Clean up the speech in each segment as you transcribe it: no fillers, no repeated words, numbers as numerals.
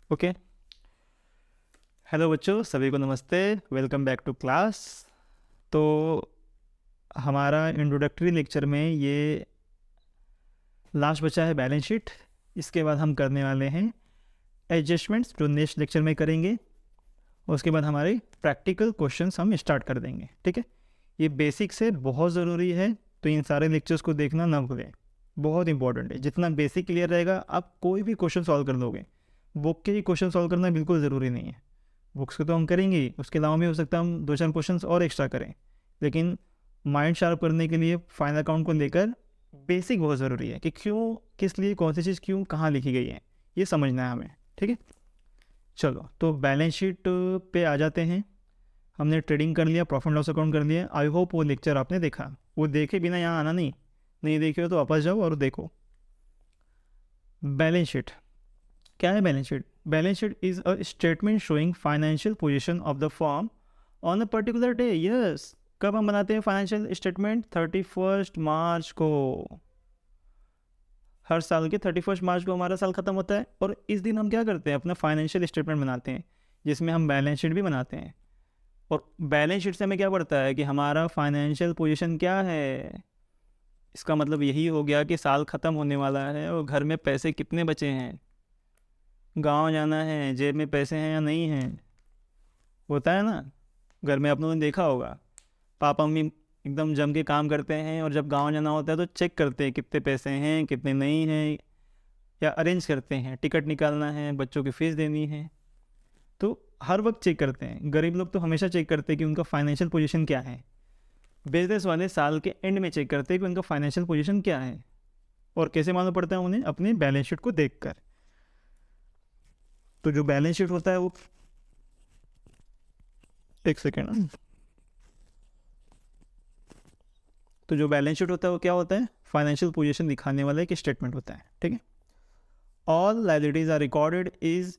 Okay. Hello बच्चों, सभी को नमस्ते। Welcome back to class. तो हमारा इंट्रोडक्टरी लेक्चर में ये लास्ट बचा है बैलेंस शीट। इसके बाद हम करने वाले हैं एडजस्टमेंट्स, जो नेक्स्ट लेक्चर में करेंगे। उसके बाद हमारे प्रैक्टिकल क्वेश्चंस हम स्टार्ट कर देंगे। ठीक है, ये बेसिक से बहुत ज़रूरी है, तो इन सारे लेक्चर्स को देखना ना भूलें। बहुत इंपॉर्टेंट है। जितना बेसिक क्लियर रहेगा आप कोई भी क्वेश्चन सॉल्व कर लोगे। बुक के ही क्वेश्चन सॉल्व करना बिल्कुल ज़रूरी नहीं है। बुक्स को तो हम करेंगे ही, उसके अलावा भी हो सकता है हम दो चार क्वेश्चन और एक्स्ट्रा करें, लेकिन माइंड शार्प करने के लिए फाइनल अकाउंट को लेकर बेसिक बहुत ज़रूरी है कि क्यों, किस लिए, कौन सी चीज़ क्यों, कहाँ लिखी गई है, ये समझना है हमें। ठीक है, चलो तो बैलेंस शीट पे आ जाते हैं। हमने ट्रेडिंग कर लिया, प्रॉफिट लॉस अकाउंट कर लिया। आई होप वो लेक्चर आपने देखा। वो देखे बिना यहाँ आना नहीं, नहीं देखे हो तो वापस जाओ और देखो। बैलेंस शीट क्या है? Balance sheet, balance sheet is a statement showing financial position of the firm on a particular day. Yes, कब हम बनाते हैं फाइनेंशियल स्टेटमेंट? 31 मार्च को। हर साल के 31 मार्च को हमारा साल खत्म होता है, और इस दिन हम क्या करते हैं? अपना फाइनेंशियल स्टेटमेंट बनाते हैं, जिसमें हम बैलेंस शीट भी बनाते हैं। और बैलेंस शीट से हमें क्या पड़ता है कि हमारा फाइनेंशियल पोजीशन क्या है। इसका मतलब यही हो गया कि साल ख़त्म होने वाला है और घर में पैसे कितने बचे हैं, गांव जाना है, जेब में पैसे हैं या नहीं हैं। होता है ना, घर में आप लोगों ने देखा होगा, पापा मम्मी एकदम जम के काम करते हैं, और जब गांव जाना होता है तो चेक करते हैं कितने पैसे हैं कितने नहीं हैं, या अरेंज करते हैं, टिकट निकालना है, बच्चों की फ़ीस देनी है। तो हर वक्त चेक करते हैं। गरीब लोग तो हमेशा चेक करते हैं कि उनका फाइनेंशियल पोजीशन क्या है। बिजनेस वाले साल के एंड में चेक करते हैं कि उनका फाइनेंशियल पोजीशन क्या है। और कैसे मालूम पड़ता है उन्हें? अपने बैलेंस शीट को देखकर। तो जो बैलेंस शीट होता है वो, एक सेकेंड, तो जो बैलेंस शीट होता है वो क्या होता है? फाइनेंशियल पोजीशन दिखाने वाला एक स्टेटमेंट होता है। ठीक है, all liabilities are recorded is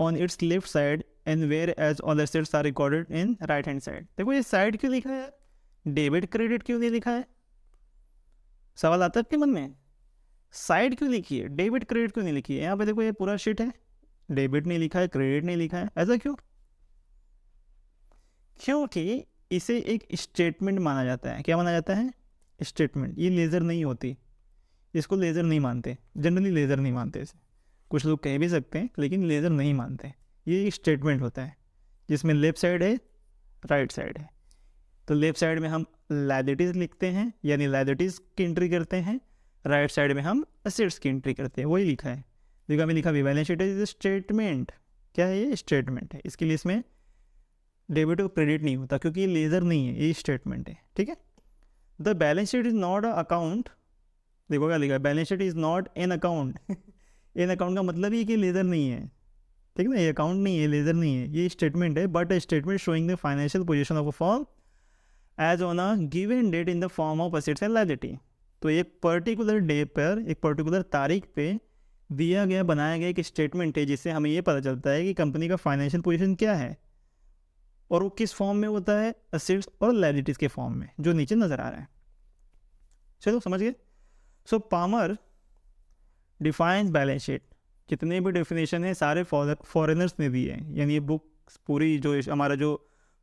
on its left side and whereas all assets are recorded in right hand side. देखो ये साइड क्यों लिखा है? डेबिट क्रेडिट क्यों नहीं लिखा है? सवाल आता है आपके मन में, साइड क्यों लिखी है, डेबिट क्रेडिट क्यों नहीं लिखी है? यहाँ पे देखो ये पूरा शीट है, डेबिट नहीं लिखा है, क्रेडिट नहीं लिखा है, ऐसा क्यों? क्योंकि इसे एक स्टेटमेंट माना जाता है। क्या माना जाता है? स्टेटमेंट। ये लेज़र नहीं होती, इसको लेज़र नहीं मानते, जनरली लेज़र नहीं मानते इसे। कुछ लोग कह भी सकते हैं, लेकिन लेज़र नहीं मानते। ये एक स्टेटमेंट होता है जिसमें लेफ्ट साइड है, राइट साइड है। तो लेफ्ट साइड में हम लायबिलिटीज़ लिखते हैं, यानी लायबिलिटीज़ की एंट्री करते हैं। राइट साइड में हम असेट्स की एंट्री करते हैं। वही लिखा है, देखो हमें लिखा भी बैलेंस शीट इज स्टेटमेंट। क्या है ये? स्टेटमेंट है। इसके लिए इसमें डेबिट और क्रेडिट नहीं होता, क्योंकि ये लेज़र नहीं है, ये स्टेटमेंट है। ठीक है, the balance sheet is not a account. देखो क्या लिखा है, balance sheet is not an account. An account का मतलब ही कि लेज़र नहीं है। ठीक है ना, ये अकाउंट नहीं है, लेज़र नहीं है, ये स्टेटमेंट है। But a statement showing the financial position of a firm as on a given date in the form of assets and liability. तो एक पर्टिकुलर डे पर, एक पर्टिकुलर तारीख पे दिया गया, बनाया गया एक स्टेटमेंट है, जिससे हमें ये पता चलता है कि कंपनी का फाइनेंशियल पोजीशन क्या है, और वो किस फॉर्म में होता है? असेट्स और लायबिलिटीज़ के फॉर्म में, जो नीचे नज़र आ रहा है। चलो समझ गए। सो पामर डिफाइंस बैलेंस शीट। जितने भी डेफिनेशन है सारे फॉरेनर्स ने दिए हैं, यानी ये बुक पूरी जो हमारा जो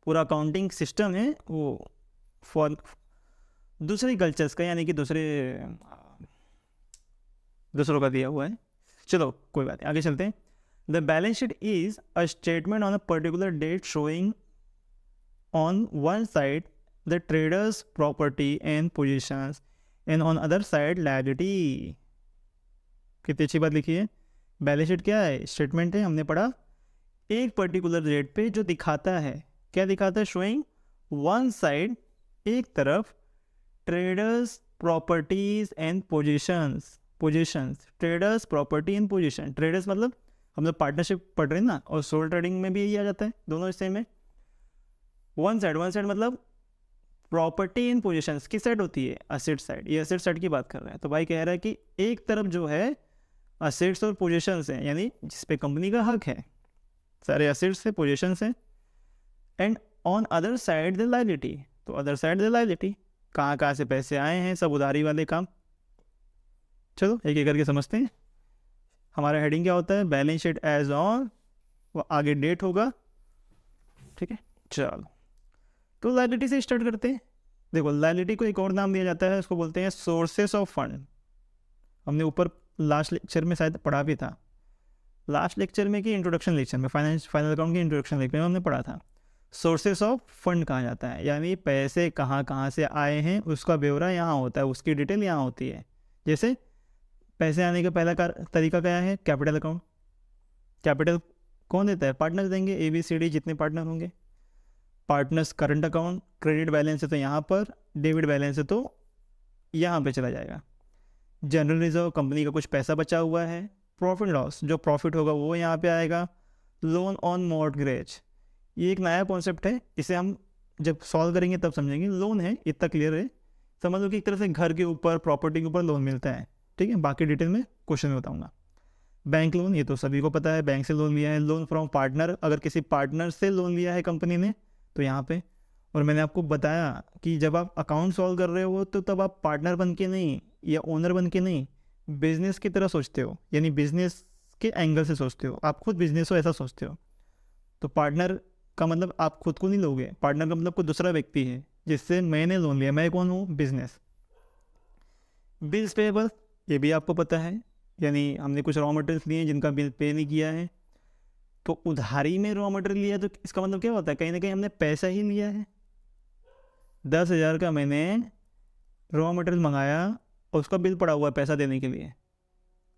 पूरा अकाउंटिंग सिस्टम है वो फॉर दूसरे कल्चर्स का, यानी कि दूसरों का दिया हुआ है। चलो कोई बात नहीं, आगे चलते हैं। The balance sheet is a statement on a particular date showing on one side the traders property and positions and on other side liability. कितनी अच्छी बात लिखी है। बैलेंस शीट क्या है? स्टेटमेंट है, हमने पढ़ा। एक पर्टिकुलर डेट पे जो दिखाता है, क्या दिखाता है? शोइंग वन साइड, एक तरफ, traders properties and positions. Positions, traders property and position. Traders मतलब हम लोग पार्टनरशिप पढ़ रहे हैं ना, और सोल ट्रेडिंग में भी यही आ जाता है, दोनों हिस्से में। वन साइड मतलब प्रॉपर्टी एंड पोजीशंस की साइड होती है असेट साइड। ये असेट साइड की बात कर रहा है। तो भाई कह रहा है कि एक तरफ जो है असेट्स और पोजीशंस हैं, यानी जिस पे कंपनी का हक है, सारे असेट्स है, पोजीशंस है। And on other side the liability. तो अदर साइड द लायबिलिटी, कहाँ कहाँ से पैसे आए हैं, सब उधारी वाले काम। चलो एक एक करके समझते हैं। हमारा हेडिंग क्या होता है, बैलेंस शीट एज ऑन, वो आगे डेट होगा, ठीक है। चलो तो लायबिलिटी से स्टार्ट करते हैं। देखो लायबिलिटी को एक और नाम दिया जाता है, उसको बोलते हैं सोर्सेस ऑफ फंड। हमने ऊपर लास्ट लेक्चर में शायद पढ़ा भी था, लास्ट लेक्चर में कि इंट्रोडक्शन लेक्चर में, फाइनल अकाउंट के इंट्रोडक्शन लेक्चर में हमने पढ़ा था। सोर्सेस ऑफ फंड कहा जाता है, यानी पैसे कहाँ कहाँ से आए हैं उसका ब्यौरा यहाँ होता है, उसकी डिटेल यहाँ होती है। जैसे पैसे आने का पहला तरीका क्या है, कैपिटल अकाउंट। कैपिटल कौन देता है, पार्टनर्स देंगे, ABCD जितने पार्टनर होंगे। Partners current account, credit balance है तो यहाँ पर, डेबिट बैलेंस है तो यहाँ पे चला जाएगा। जनरल रिजर्व, कंपनी का कुछ पैसा बचा हुआ है। प्रॉफिट लॉस, जो प्रॉफिट होगा वो यहाँ पे आएगा। लोन ऑन मॉर्टगेज, ये एक नया कॉन्सेप्ट है, इसे हम जब सॉल्व करेंगे तब समझेंगे। लोन है इतना क्लियर है, समझ लो कि एक तरह से घर के ऊपर, प्रॉपर्टी के ऊपर लोन मिलता है, ठीक है। बाकी डिटेल में क्वेश्चन में बताऊंगा। बैंक लोन, ये तो सभी को पता है, बैंक से लोन लिया है। लोन फ्रॉम पार्टनर, अगर किसी पार्टनर से लोन लिया है कंपनी ने तो यहाँ पे। और मैंने आपको बताया कि जब आप अकाउंट सॉल्व कर रहे हो तो तब आप पार्टनर बन के नहीं या ओनर बन के नहीं, बिजनेस की तरह सोचते हो, यानी बिजनेस के एंगल से सोचते हो, आप खुद बिजनेस हो ऐसा सोचते हो। तो पार्टनर का मतलब आप खुद को नहीं लोगे, पार्टनर का मतलब कोई दूसरा व्यक्ति है जिससे मैंने लोन लिया, मैं कौन हूँ, बिजनेस। बिल्स पेबल, ये भी आपको पता है, यानी हमने कुछ रॉ मटेरियल्स लिए जिनका बिल पे नहीं किया है, तो उधारी में रॉ मटेरियल लिया, तो इसका मतलब क्या होता है, कहीं ना कहीं हमने पैसा ही लिया है। 10,000 का मैंने रॉ मटेरियल मंगाया और उसका बिल पड़ा हुआ है पैसा देने के लिए,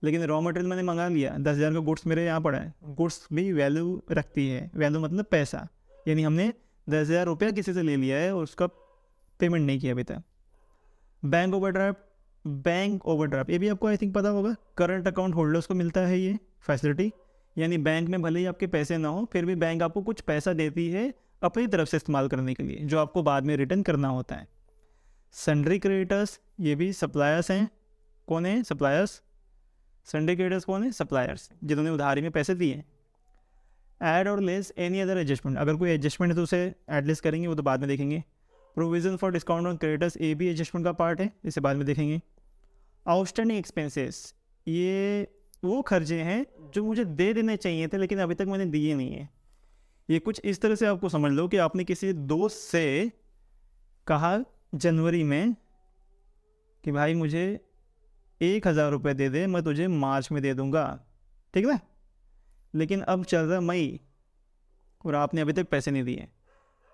लेकिन रॉ मटेरियल मैंने मंगा लिया, 10,000 का गुड्स मेरे यहाँ पड़ा है। गुड्स भी वैल्यू रखती है, वैल्यू मतलब पैसा, यानी हमने 10,000 रुपया किसी से ले लिया है और उसका पेमेंट नहीं किया अभी तक। बैंक ओवरड्राफ्ट, बैंक ओवरड्राफ्ट ये भी आपको आई थिंक पता होगा, करंट अकाउंट होल्डर्स को मिलता है ये फैसिलिटी, यानी बैंक में भले ही आपके पैसे ना हो फिर भी बैंक आपको कुछ पैसा देती है अपनी तरफ से इस्तेमाल करने के लिए, जो आपको बाद में रिटर्न करना होता है। सन्ड्री क्रेडिटर्स, ये भी सप्लायर्स हैं। कौन है सप्लायर्स, सन्ड्री क्रेडिटर्स कौन है, सप्लायर्स जिन्होंने उधारी में पैसे दिए। ऐड और लेस एनी अदर एडजस्टमेंट, अगर कोई एडजस्टमेंट है तो उसे एड लेस करेंगे, वो तो बाद में देखेंगे। Provision for discount on creditors, ये भी एडजस्टमेंट का पार्ट है, इसे बाद में देखेंगे। आउटस्टैंडिंग एक्सपेंसेस, ये वो खर्चे हैं जो मुझे दे देने चाहिए थे लेकिन अभी तक मैंने दिए नहीं है। ये कुछ इस तरह से आपको समझ लो कि आपने किसी दोस्त से कहा जनवरी में कि भाई मुझे 1,000 रुपये दे दे, मैं तुझे मार्च में दे दूंगा, ठीक ना, लेकिन अब चल रहा मई और आपने अभी तक पैसे नहीं दिए।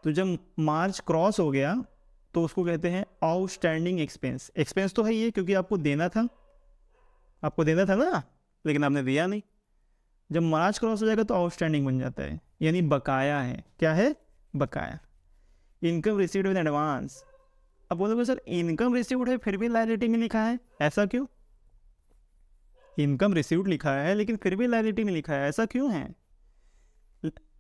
तो जब मार्च क्रॉस हो गया तो उसको कहते हैं आउटस्टैंडिंग एक्सपेंस। एक्सपेंस तो है ये क्योंकि आपको देना था ना, लेकिन आपने दिया नहीं। जब मार्च क्रॉस हो जाएगा तो आउटस्टैंडिंग बन जाता है, यानी बकाया है। क्या है, बकाया। इनकम रिसीव्ड विद एडवांस, अब बोलोगे सर इनकम रिसीव्ड है फिर भी लायबिलिटी में लिखा है, ऐसा क्यों। इनकम रिसीव्ड लिखा है लेकिन फिर भी लायबिलिटी में लिखा है, ऐसा क्यों है।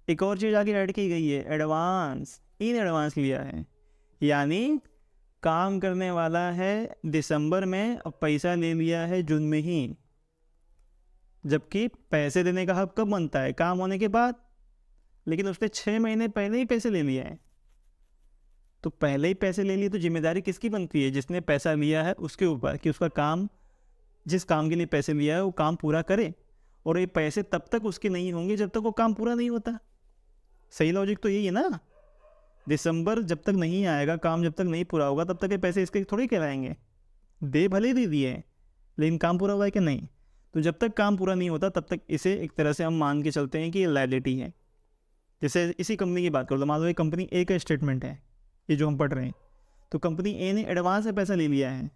एक और चीज़ आगे ऐड की गई है, एडवांस, इन एडवांस लिया है, यानी काम करने वाला है दिसंबर में, अब पैसा ले लिया है जून में ही, जबकि पैसे देने का हक कब बनता है, काम होने के बाद, लेकिन उसने 6 महीने पहले ही पैसे ले लिया है। तो पहले ही पैसे ले लिए तो जिम्मेदारी किसकी बनती है, जिसने पैसा लिया है उसके ऊपर, कि उसका काम, जिस काम के लिए पैसे लिया है वो काम पूरा करे। और ये पैसे तब तक उसके नहीं होंगे जब तक वो काम पूरा नहीं होता। सही लॉजिक तो यही है ना, दिसंबर जब तक नहीं आएगा, काम जब तक नहीं पूरा होगा तब तक ये पैसे इसके थोड़ी कहलाएंगे। दे भले दे दिए लेकिन काम पूरा हुआ है कि नहीं। तो जब तक काम पूरा नहीं होता तब तक इसे एक तरह से हम मान के चलते हैं कि ये लायबिलिटी है। जैसे इसी कंपनी की बात करो तो मान लो ये कंपनी ए का स्टेटमेंट है, ये जो हम पढ़ रहे हैं, तो कंपनी ए ने एडवांस में पैसा ले लिया है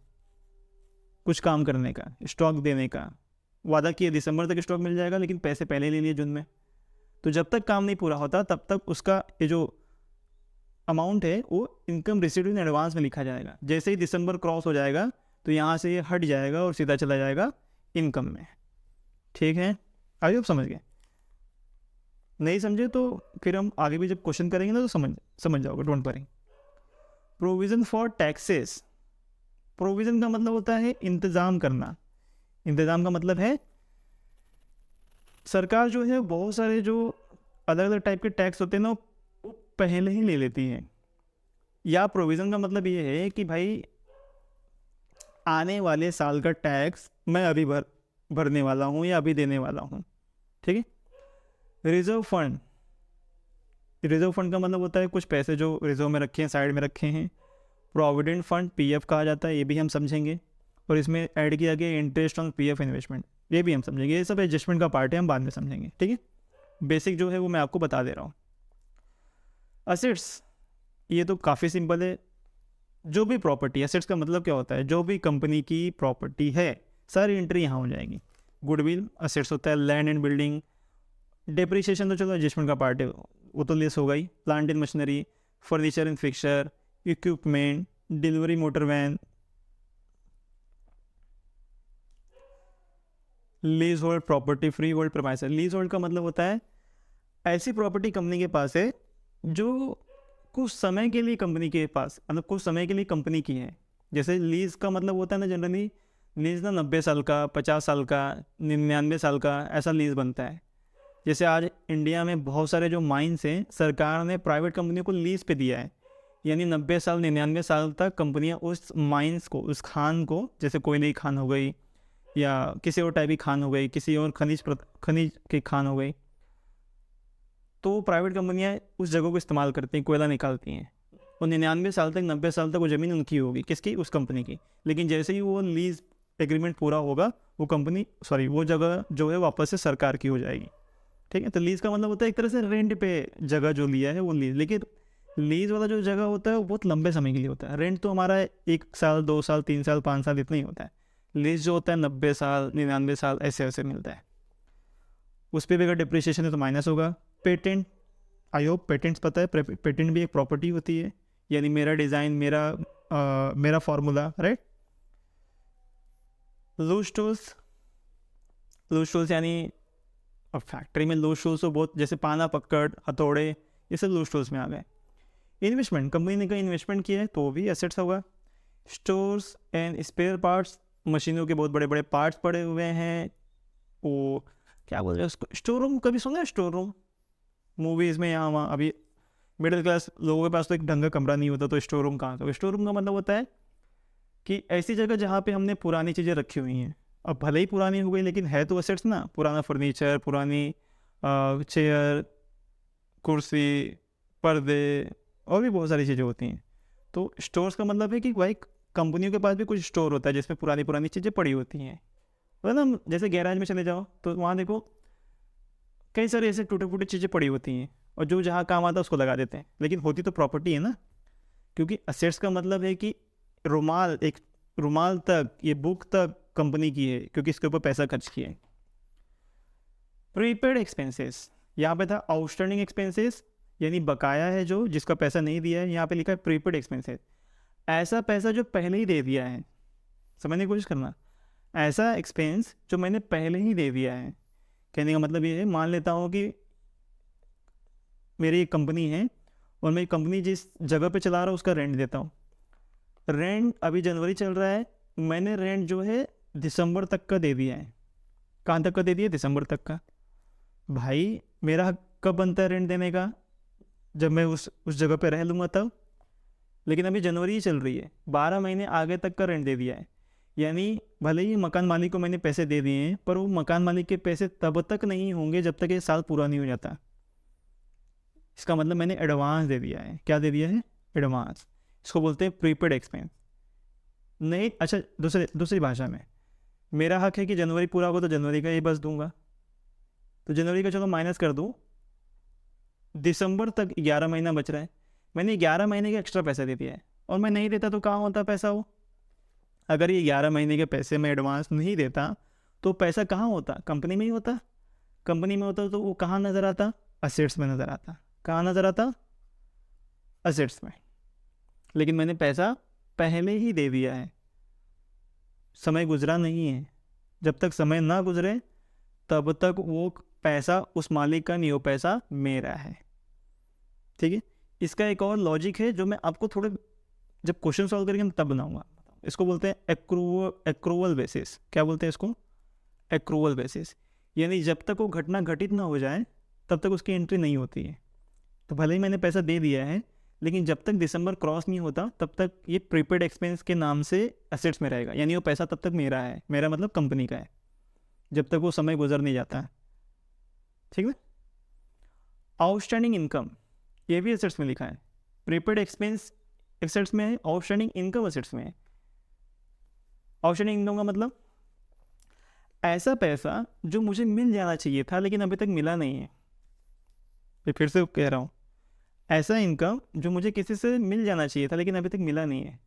कुछ काम करने का, स्टॉक देने का, वादा किया दिसंबर तक स्टॉक मिल जाएगा, लेकिन पैसे पहले ले लिए जून में। तो जब तक काम नहीं पूरा होता तब तक उसका ये जो अमाउंट है वो इनकम रिसीव्ड इन एडवांस में लिखा जाएगा। जैसे ही दिसंबर क्रॉस हो जाएगा तो यहाँ से ये हट जाएगा और सीधा चला जाएगा इनकम में। ठीक है, आइए आप समझ गए। नहीं समझे तो फिर हम आगे भी जब क्वेश्चन करेंगे ना तो समझ जाओगे, don't worry. Provision for taxes, provision का मतलब होता है इंतज़ाम करना। इंतज़ाम का मतलब है सरकार जो है बहुत सारे जो अलग अलग टाइप के टैक्स होते हैं ना वो पहले ही ले लेती है। या प्रोविज़न का मतलब ये है कि भाई आने वाले साल का टैक्स मैं अभी भर भरने वाला हूँ या अभी देने वाला हूँ। ठीक है। रिजर्व फंड, रिजर्व फंड का मतलब होता है कुछ पैसे जो रिजर्व में रखे हैं, साइड में रखे हैं। प्रोविडेंट फंड पीएफ कहा जाता है, ये भी हम समझेंगे। और इसमें ऐड किया गया इंटरेस्ट ऑन पीएफ इन्वेस्टमेंट, ये भी हम समझेंगे। ये सब एडजस्टमेंट का पार्ट है, हम बाद में समझेंगे। ठीक है, बेसिक जो है वो मैं आपको बता दे रहा हूँ। असेट्स, ये तो काफ़ी सिंपल है। जो भी प्रॉपर्टी, एसेट्स का मतलब क्या होता है, जो भी कंपनी की प्रॉपर्टी है सारी एंट्री यहाँ हो जाएगी। गुडविल असेट्स होता है, लैंड एंड बिल्डिंग। डेप्रिसिएशन तो चलो एडजस्टमेंट का पार्ट है, वो तो लेस हो गई। Plant and machinery, furniture and fixture, equipment, delivery motor van, lease hold property, free hold premises. Lease hold का मतलब होता है ऐसी प्रॉपर्टी कंपनी के पास है जो कुछ समय के लिए कंपनी के पास, मतलब कुछ समय के लिए कंपनी की है। जैसे लीज का मतलब होता है ना, जनरली लीज ना 90 साल का, 50 साल का, 99 साल का, ऐसा लीज बनता है। जैसे आज इंडिया में बहुत सारे जो माइंस हैं, सरकार ने प्राइवेट कंपनियों को लीज पे दिया है। यानी 90 साल 99 साल तक कंपनियां उस माइंस को, उस खान को, जैसे कोयले की खान हो गई या किसी और टाइप की खान हो गई, किसी और खनिज की खान हो गई, तो प्राइवेट कंपनियां उस जगह को इस्तेमाल करती हैं, कोयला निकालती हैं। और 99 साल तक, 90 साल तक वो ज़मीन उनकी होगी, किसकी, उस कंपनी की। लेकिन जैसे ही वो लीज एग्रीमेंट पूरा होगा, वो कंपनी, सॉरी, वो जगह जो है वापस से सरकार की हो जाएगी। ठीक है, तो लीज का मतलब होता है एक तरह से रेंट पे जगह जो लिया है वो लीज। लेकिन लीज वाला जो जगह होता है वो बहुत लंबे समय के लिए होता है। रेंट तो हमारा 1 साल, 2 साल, 3 साल, 5 साल इतना ही होता है। लीज जो होता है 90 साल, 99 साल, ऐसे ऐसे मिलता है। उस पर भी अगर डिप्रिसिएशन है तो माइनस होगा। पेटेंट, आई होप पेटेंट्स पता है, पेटेंट भी एक प्रॉपर्टी होती है, यानी मेरा डिज़ाइन, मेरा formula, right. Loose tools, loose tools यानी अब फैक्ट्री में लूज टूल्स तो बहुत, जैसे पाना पकड़, हथौड़े, ये सब लूज टूल्स में आ गए। इन्वेस्टमेंट, कंपनी ने कहीं इन्वेस्टमेंट किया है तो भी एसेट्स होगा। स्टोर्स एंड स्पेयर पार्ट्स, मशीनों के बहुत बड़े बड़े पार्ट्स पड़े हुए हैं, वो क्या बोल रहे हैं उसको, स्टोर रूम। कभी सुना है स्टोर रूम? मूवीज़ में यहाँ वहाँ। अभी मिडिल क्लास लोगों के पास तो एक ढंग का कमरा नहीं होता, तो स्टोर रूम कहाँ? तो स्टोर रूम का मतलब होता है कि ऐसी जगह जहाँ पे हमने पुरानी चीज़ें रखी हुई हैं। अब भले ही पुरानी हो गई, लेकिन है तो एसेट्स ना, पुराना फर्नीचर, पुरानी चेयर, कुर्सी, पर्दे, और भी बहुत सारी चीज़ें होती हैं। तो स्टोर्स का मतलब है कि भाई कंपनियों के पास भी कुछ स्टोर होता है जिसमें पुरानी पुरानी चीज़ें पड़ी होती हैं। मतलब जैसे गैराज में चले जाओ तो वहाँ देखो कई सारे ऐसे टूटे फूटे चीज़ें पड़ी होती हैं, और जो जहाँ काम आता है उसको लगा देते हैं, लेकिन होती तो प्रॉपर्टी है ना। क्योंकि असेट्स का मतलब है कि रुमाल, एक रुमाल तक, ये बुक तक कंपनी की है, क्योंकि इसके ऊपर पैसा खर्च किया है। प्रीपेड एक्सपेंसेस, यहाँ पे था आउटस्टैंडिंग एक्सपेंसेस, यानी बकाया है जो, जिसका पैसा नहीं दिया है। यहाँ पे लिखा है प्रीपेड एक्सपेंसेस, ऐसा पैसा जो पहले ही दे दिया है। समझने की कोशिश करना, ऐसा एक्सपेंस जो मैंने पहले ही दे दिया है। कहने का मतलब ये है, मान लेता हूँ कि मेरी एक कंपनी है और मैं कंपनी जिस जगह पे चला रहा हूँ उसका रेंट देता हूँ। रेंट अभी जनवरी चल रहा है, मैंने रेंट जो है दिसंबर तक का दे दिया है। कहाँ तक का दे दिया? दिसंबर तक का। भाई मेरा हक कब बनता है रेंट देने का? जब मैं उस जगह पे रह लूँगा तब। लेकिन अभी जनवरी ही चल रही है, 12 महीने आगे तक का रेंट दे दिया है। यानी भले ही मकान मालिक को मैंने पैसे दे दिए हैं, पर वो मकान मालिक के पैसे तब तक नहीं होंगे जब तक ये साल पूरा नहीं हो जाता। इसका मतलब मैंने एडवांस दे दिया है। क्या दे दिया है? एडवांस। इसको बोलते हैं प्रीपेड एक्सपेंस। नहीं, अच्छा, दूसरी भाषा में मेरा हक है कि जनवरी पूरा होगा तो जनवरी का ही बस दूंगा, तो जनवरी का चलो माइनस कर दूँ, दिसंबर तक 11 महीना बच रहा है, मैंने 11 महीने का एक्स्ट्रा पैसा दे दिया है। और मैं नहीं देता तो कहाँ होता पैसा वो? अगर ये 11 महीने के पैसे मैं एडवांस नहीं देता तो पैसा कहाँ होता? कंपनी में ही होता। कंपनी में होता तो वो कहाँ नज़र आता? असेट्स में नज़र आता। कहाँ नज़र आता? असेट्स में। लेकिन मैंने पैसा पहले ही दे दिया है, समय गुजरा नहीं है। जब तक समय ना गुजरे तब तक वो पैसा उस मालिक का नहीं, वो पैसा मेरा है। ठीक है। इसका एक और लॉजिक है जो मैं आपको थोड़े, जब क्वेश्चन सॉल्व करेंगे तब बनाऊंगा। इसको बोलते हैं एक्रूवल बेसिस। क्या बोलते हैं इसको? Accrual basis. यानी जब तक वो घटना घटित ना हो जाए तब तक उसकी एंट्री नहीं होती है। तो भले ही मैंने पैसा दे दिया है, लेकिन जब तक दिसंबर क्रॉस नहीं होता तब तक ये प्रीपेड एक्सपेंस के नाम से एसेट्स में रहेगा, यानी वो पैसा तब तक मेरा है। मेरा मतलब कंपनी का है। जब तक वो समय गुजर नहीं जाता है, ठीक है। आउटस्टैंडिंग इनकम, ये भी एसेट्स में लिखा है। प्रीपेड एक्सपेंस एसेट्स में है, आउटस्टैंडिंग इनकम एसेट्स में है। आउटस्टैंडिंग इनकम का मतलब ऐसा पैसा जो मुझे मिल जाना चाहिए था लेकिन अभी तक मिला नहीं है। मैं फिर से कह रहा हूँ, ऐसा इनकम जो मुझे किसी से मिल जाना चाहिए था लेकिन अभी तक मिला नहीं है।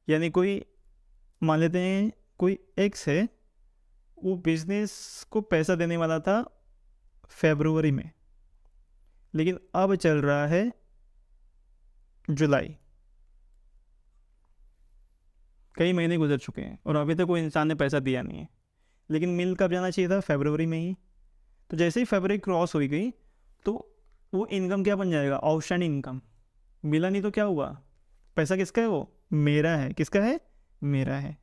यानी कोई, मान लेते हैं कोई एक्स है, वो बिजनेस को पैसा देने वाला था फरवरी में, लेकिन अब चल रहा है जुलाई, कई महीने गुजर चुके हैं और अभी तक कोई इंसान ने पैसा दिया नहीं है। लेकिन मिल कब जाना चाहिए था? फरवरी में ही। तो जैसे ही फरवरी क्रॉस हो गई तो वो इनकम क्या बन जाएगा? Outstanding income. मिला नहीं तो क्या हुआ? पैसा किसका है? वो मेरा है। किसका है? मेरा है।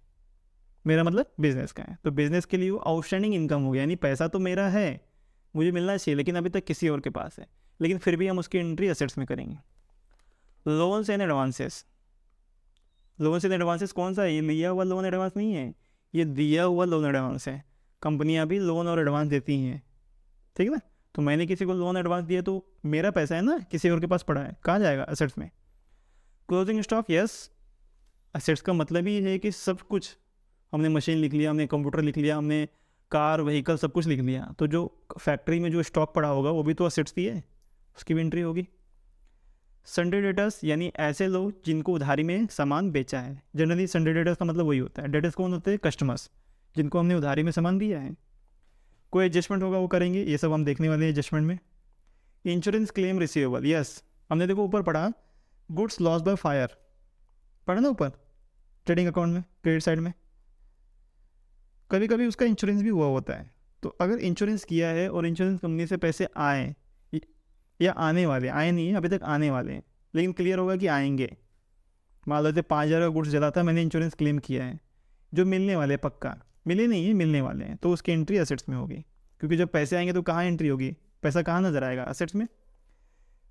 मेरा मतलब बिजनेस का है। तो बिजनेस के लिए वो आउटस्टैंडिंग इनकम हो गया, यानी पैसा तो मेरा है, मुझे मिलना चाहिए, लेकिन अभी तक किसी और के पास है, लेकिन फिर भी हम उसकी एंट्री एसेट्स में करेंगे। Loans and advances. Loans and advances कौन सा है? ये लिया हुआ लोन एडवांस नहीं है, ये दिया हुआ लोन एडवांस है। कंपनियां भी लोन और एडवांस देती हैं, ठीक है ना। तो मैंने किसी को लोन एडवांस दिया तो मेरा पैसा है ना, किसी और के पास पड़ा है, कहाँ जाएगा? एसेट्स में। क्लोजिंग स्टॉक, यस, एसेट्स का मतलब ही है कि सब कुछ, हमने मशीन लिख लिया, हमने कंप्यूटर लिख लिया, हमने कार व्हीकल सब कुछ लिख लिया, तो जो फैक्ट्री में जो स्टॉक पड़ा होगा वो भी तो एसेट्स ही है, उसकी भी एंट्री होगी। सन्डे डेटर्स, यानी ऐसे लोग जिनको उधारी में सामान बेचा है। जनरली सन्डे डेटर्स का मतलब वही होता है। डेटर्स कौन होते हैं? कस्टमर्स, जिनको हमने उधारी में सामान दिया है। कोई एडजस्टमेंट होगा वो करेंगे, ये सब हम देखने वाले हैं एडजस्टमेंट में। इंश्योरेंस क्लेम रिसीवेबल, यस, हमने देखो ऊपर पढ़ा गुड्स लॉस बाय फायर, पढ़ा ना ऊपर ट्रेडिंग अकाउंट में, क्रेडिट साइड में। कभी कभी उसका इंश्योरेंस भी हुआ होता है। तो अगर इंश्योरेंस किया है और इंश्योरेंस कंपनी से पैसे आए या आने वाले, आए नहीं है अभी तक, आने वाले हैं, लेकिन क्लियर होगा कि आएंगे। मान लेते 5,000 का गुड्स जला था, मैंने इंश्योरेंस क्लेम किया है, जो मिलने वाले, पक्का मिले नहीं है, मिलने वाले हैं, तो उसकी एंट्री एसेट्स में होगी। क्योंकि जब पैसे आएंगे तो कहाँ एंट्री होगी? पैसा कहाँ नजर आएगा? एसेट्स में।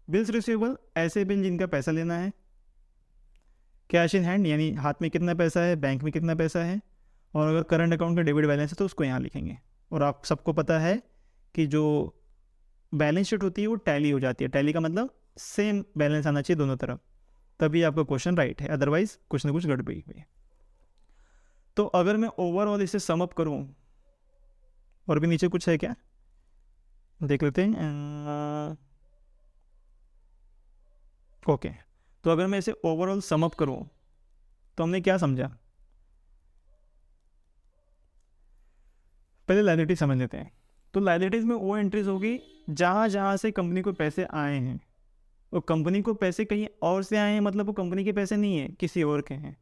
बिल्स रिसीवेबल, ऐसे बिल जिनका पैसा लेना है। कैश इन हैंड, यानी हाथ में कितना पैसा है, बैंक में कितना पैसा है, और अगर करंट अकाउंट का डेबिट बैलेंस है तो उसको यहाँ लिखेंगे। और आप सबको पता है कि जो बैलेंस शीट होती है वो टैली हो जाती है। टैली का मतलब सेम बैलेंस आना चाहिए दोनों तरफ, तभी आपका क्वेश्चन राइट है, अदरवाइज कुछ ना कुछ गड़बड़ी हुई है। तो अगर मैं ओवरऑल इसे सम अप करूँ, और भी नीचे कुछ है क्या देख लेते हैं। ओके, तो अगर मैं इसे ओवरऑल सम अप करूँ तो हमने क्या समझा? पहले लायबिलिटी समझ लेते हैं। तो लायबिलिटीज़ में वो एंट्रीज होगी जहाँ जहाँ से कंपनी को पैसे आए हैं, और कंपनी को पैसे कहीं और से आए हैं, मतलब वो कंपनी के पैसे नहीं है, किसी और के हैं,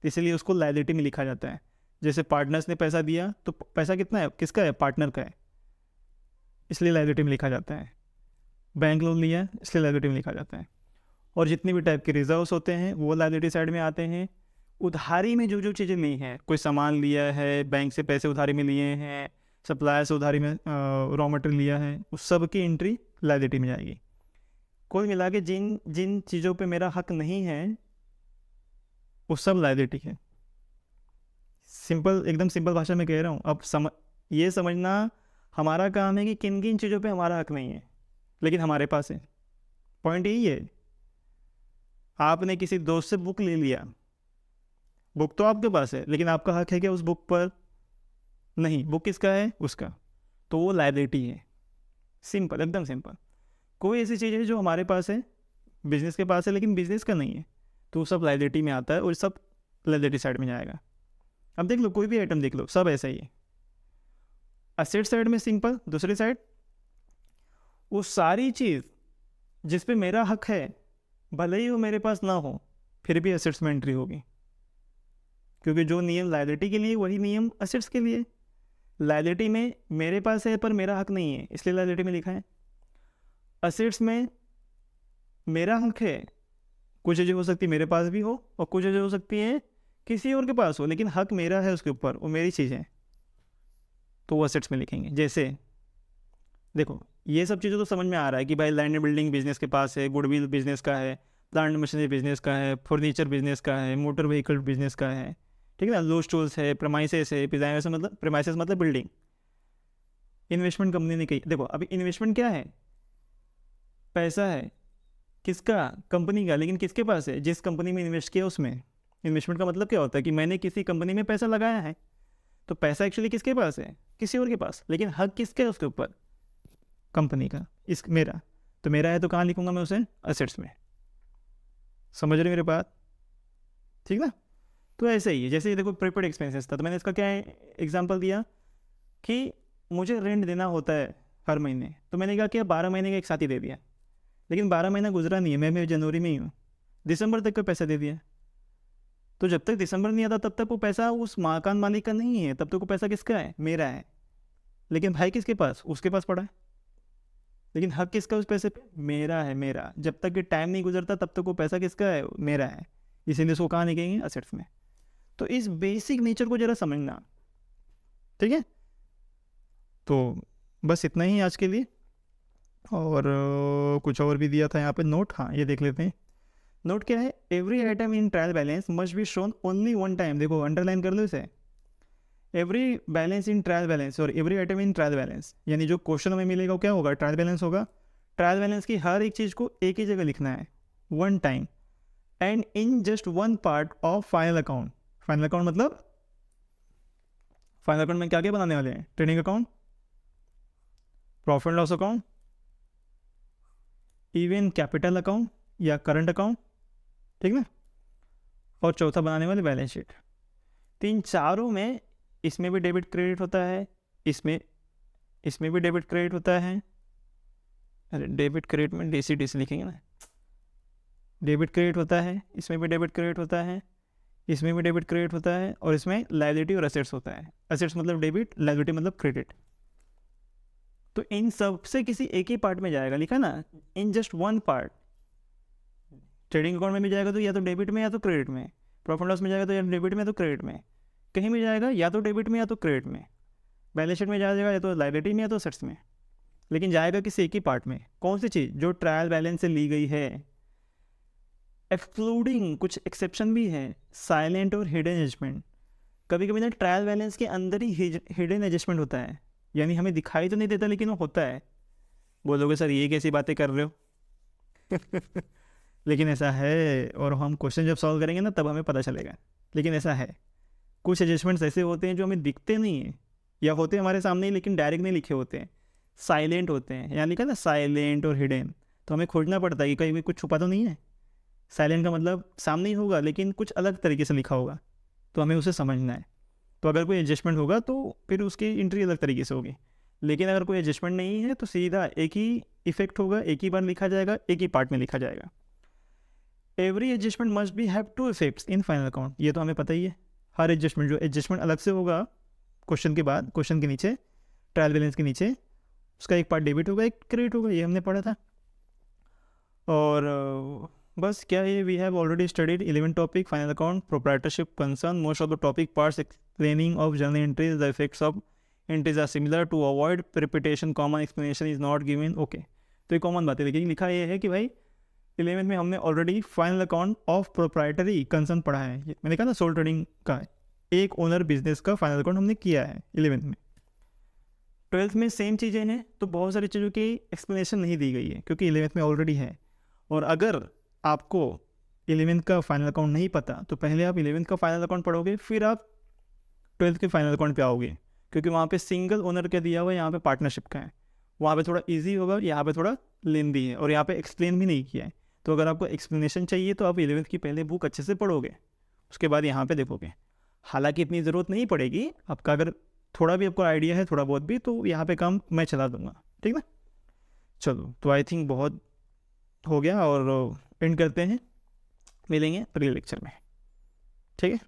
इसलिए उसको लायबिलिटी में लिखा जाता है। जैसे पार्टनर्स ने पैसा दिया तो पैसा कितना है? किसका है? पार्टनर का है, इसलिए लायबिलिटी में लिखा जाता है। बैंक लोन लिया है, इसलिए लायबिलिटी में लिखा जाता है। और जितने भी टाइप के रिजर्व्स होते हैं वो लायबिलिटी साइड में आते हैं। उधारी में जो जो चीज़ें ली हैं, कोई सामान लिया है, बैंक से पैसे उधारी में लिए हैं, सप्लायर से उधारी में रॉ मटेरियल लिया है, उस सब की एंट्री लायबिलिटी में जाएगी। कुल मिला के जिन जिन चीज़ों पे मेरा हक नहीं है वो सब लायबिलिटी है। सिंपल, एकदम सिंपल भाषा में कह रहा हूँ। अब ये समझना हमारा काम है कि किन किन चीज़ों पे हमारा हक नहीं है लेकिन हमारे पास है। पॉइंट यही है। आपने किसी दोस्त से बुक ले लिया, बुक तो आपके पास है लेकिन आपका हक है क्या उस बुक पर? नहीं, बुक किसका है? उसका, तो वो लायबिलिटी है। सिंपल, एकदम सिंपल। कोई ऐसी चीज़ है जो हमारे पास है, बिजनेस के पास है लेकिन बिजनेस का नहीं है, तो वो सब लायबिलिटी में आता है और सब लायबिलिटी साइड में जाएगा। अब देख लो, कोई भी आइटम देख लो, सब ऐसा ही है। एसेट साइड में सिंपल, दूसरी साइड वो सारी चीज़ जिस पे मेरा हक है, भले ही वो मेरे पास ना हो, फिर भी एसेट्स में एंट्री होगी, क्योंकि जो नियम लायबिलिटी के लिए वही नियम एसेट्स के लिए। लायबिलिटी में मेरे पास है पर मेरा हक नहीं है, इसलिए लायबिलिटी में लिखा है। एसेट्स में मेरा हक है, कुछ चीज़ें हो सकती है मेरे पास भी हो और कुछ चीज़ें हो सकती हैं किसी और के पास हो, लेकिन हक मेरा है उसके ऊपर, वो मेरी चीज़ है, तो वो एसेट्स में लिखेंगे। जैसे देखो, ये सब चीज़ें तो समझ में आ रहा है कि भाई लैंड एंड बिल्डिंग बिजनेस के पास है, गुडविल बिजनेस का है, प्लांट मशीनरी बिजनेस का है, फर्नीचर बिजनेस का है, मोटर व्हीकल बिजनेस का है, ठीक है ना। लो स्टूल्स है, प्रेमाइसेस है, प्रेमाइसेस मतलब बिल्डिंग, इन्वेस्टमेंट कंपनी ने कही, देखो अभी इन्वेस्टमेंट क्या है, पैसा है, किसका, कंपनी का, लेकिन किसके पास है, जिस कंपनी में इन्वेस्ट किया उसमें। इन्वेस्टमेंट का मतलब क्या होता है कि मैंने किसी कंपनी में पैसा लगाया है, तो पैसा एक्चुअली किसके पास है, किसी और के पास, लेकिन हक किसका है उसके ऊपर, कंपनी का, इस मेरा। तो मेरा है तो कहाँ लिखूंगा मैं उसे, असेट्स में। समझ रहे मेरे बात, ठीक ना। तो ऐसे ही है, जैसे ये देखो प्रीपेड एक्सपेंसेस था, तो मैंने इसका क्या एग्जांपल दिया कि मुझे रेंट देना होता है हर महीने, तो मैंने क्या किया 12 महीने का एक साथ ही दे दिया, लेकिन 12 महीना गुजरा नहीं है, मैं जनवरी में ही हूँ, दिसंबर तक का पैसा दे दिया। तो जब तक दिसंबर नहीं आता तब तक वो पैसा उस मकान मालिक का नहीं है, तब तक वो पैसा किसका है, मेरा है। लेकिन भाई किसके पास, उसके पास पड़ा है, लेकिन हक किसका उस पैसे पे, मेरा है, मेरा। जब तक ये टाइम नहीं गुजरता तब तक वो पैसा किसका है, मेरा है, इसीलिए उसको कहाँ लिखेंगे, असेट्स में। तो इस बेसिक नेचर को जरा समझना, ठीक है। तो बस इतना ही आज के लिए। और कुछ और भी दिया था यहाँ पे नोट, हाँ ये देख लेते हैं। नोट क्या है, every item in trial balance must be shown only one time, देखो अंडरलाइन कर लो इसे, every balance in trial balance और every item in trial balance, यानी जो क्वेश्चन हमें मिलेगा वो क्या होगा, ट्रायल बैलेंस होगा। ट्रायल बैलेंस की हर एक चीज़ को एक ही जगह लिखना है, one time, and in just one part of final account. Final account मतलब फाइनल अकाउंट में क्या क्या बनाने वाले हैं, trading account, profit and loss account, even capital account या करंट अकाउंट, ठीक ना, और चौथा बनाने वाले बैलेंस शीट। तीन चारों में, इसमें भी डेबिट क्रेडिट होता है, इसमें भी डेबिट क्रेडिट होता है, अरे डेबिट क्रेडिट में डीसी डीसी लिखेंगे ना, डेबिट क्रेडिट होता है, इसमें भी डेबिट क्रेडिट होता है, इसमें भी डेबिट क्रेडिट होता है, और इसमें लायबिलिटी और असेट्स होता है। असेट्स मतलब डेबिट, लायबिलिटी मतलब क्रेडिट। तो इन सब से किसी एक ही पार्ट में जाएगा, लिखा ना, in just one part. Trading account में भी जाएगा तो या तो डेबिट में या तो क्रेडिट में, प्रॉफिट लॉस में जाएगा तो या डेबिट में या तो क्रेडिट में, कहीं भी जाएगा या तो डेबिट में या तो क्रेडिट में, बैलेंस शीट में जाएगा या तो लायबिलिटी में या तो असेट्स में, लेकिन जाएगा किसी एक ही पार्ट में। कौन सी चीज़, जो ट्रायल बैलेंस से ली गई है, एक्सक्लूडिंग, कुछ एक्सेप्शन भी है, साइलेंट और हिडन एडजस्टमेंट। कभी कभी ना ट्रायल बैलेंस के अंदर ही हिडन एडजस्टमेंट होता है, यानी हमें दिखाई तो नहीं देता लेकिन वो होता है। बोलोगे सर ये कैसी बातें कर रहे हो लेकिन ऐसा है, और हम क्वेश्चन जब सॉल्व करेंगे ना तब हमें पता चलेगा, लेकिन ऐसा है। कुछ एडजस्टमेंट्स ऐसे होते हैं जो हमें दिखते नहीं हैं, या होते हैं हमारे सामने ही लेकिन डायरेक्ट नहीं लिखे होते हैं, साइलेंट होते हैं, यहाँ लिखा ना साइलेंट और हिडन, तो हमें खोजना पड़ता है कि कहीं भी कुछ छुपा तो नहीं है। साइलेंट का मतलब सामने ही होगा लेकिन कुछ अलग तरीके से लिखा होगा, तो हमें उसे समझना है। तो अगर कोई एडजस्टमेंट होगा तो फिर उसकी एंट्री अलग तरीके से होगी, लेकिन अगर कोई एडजस्टमेंट नहीं है तो सीधा एक ही इफेक्ट होगा, एक ही बार लिखा जाएगा, एक ही पार्ट में लिखा जाएगा। Every adjustment must be have to effects in final account, ये तो हमें पता ही है। हर एडजस्टमेंट, जो एडजस्टमेंट अलग से होगा क्वेश्चन के बाद, क्वेश्चन के नीचे, ट्रायल बैलेंस के नीचे, उसका एक पार्ट डेबिट होगा, एक क्रेडिट होगा, ये हमने पढ़ा था। और बस क्या है, we have already studied 11 topic, final account, proprietorship concern, most of the topic parts explaining of journal entries, the effects of entries are similar, to avoid repetition common explanation is not given. Okay, तो ये common बात है, लेकिन लिखा ये है कि भाई 11th में हमने already final account of proprietary concern पढ़ा है, मैंने कहा ना सोल ट्रेडिंग का एक ओनर बिजनेस का फाइनल अकाउंट हमने किया है 11th में। 12th में सेम चीज़ें हैं, तो बहुत सारी चीज़ों की एक्सप्लेनेशन नहीं दी गई है क्योंकि 11th में ऑलरेडी है। और अगर आपको 11th का फाइनल अकाउंट नहीं पता तो पहले आप 11th का फाइनल अकाउंट पढ़ोगे, फिर आप 12th के फाइनल अकाउंट पे आओगे, क्योंकि वहाँ पे सिंगल ओनर का दिया हुआ है, यहाँ पे पार्टनरशिप का है। वहाँ पे थोड़ा इजी होगा, यहाँ पे थोड़ा लेंदी है, और यहाँ पे एक्सप्लेन भी नहीं किया है। तो अगर आपको एक्सप्लेनेशन चाहिए तो आप 11th की पहले बुक अच्छे से पढ़ोगे, उसके बाद यहाँ पे देखोगे। हालांकि इतनी ज़रूरत नहीं पड़ेगी आपका, अगर थोड़ा भी आपको आइडिया है, थोड़ा बहुत भी, तो यहाँ पे काम मैं चला दूँगा, ठीक ना। चलो, तो आई थिंक बहुत हो गया, और एंड करते हैं, मिलेंगे अगले लेक्चर में, ठीक है।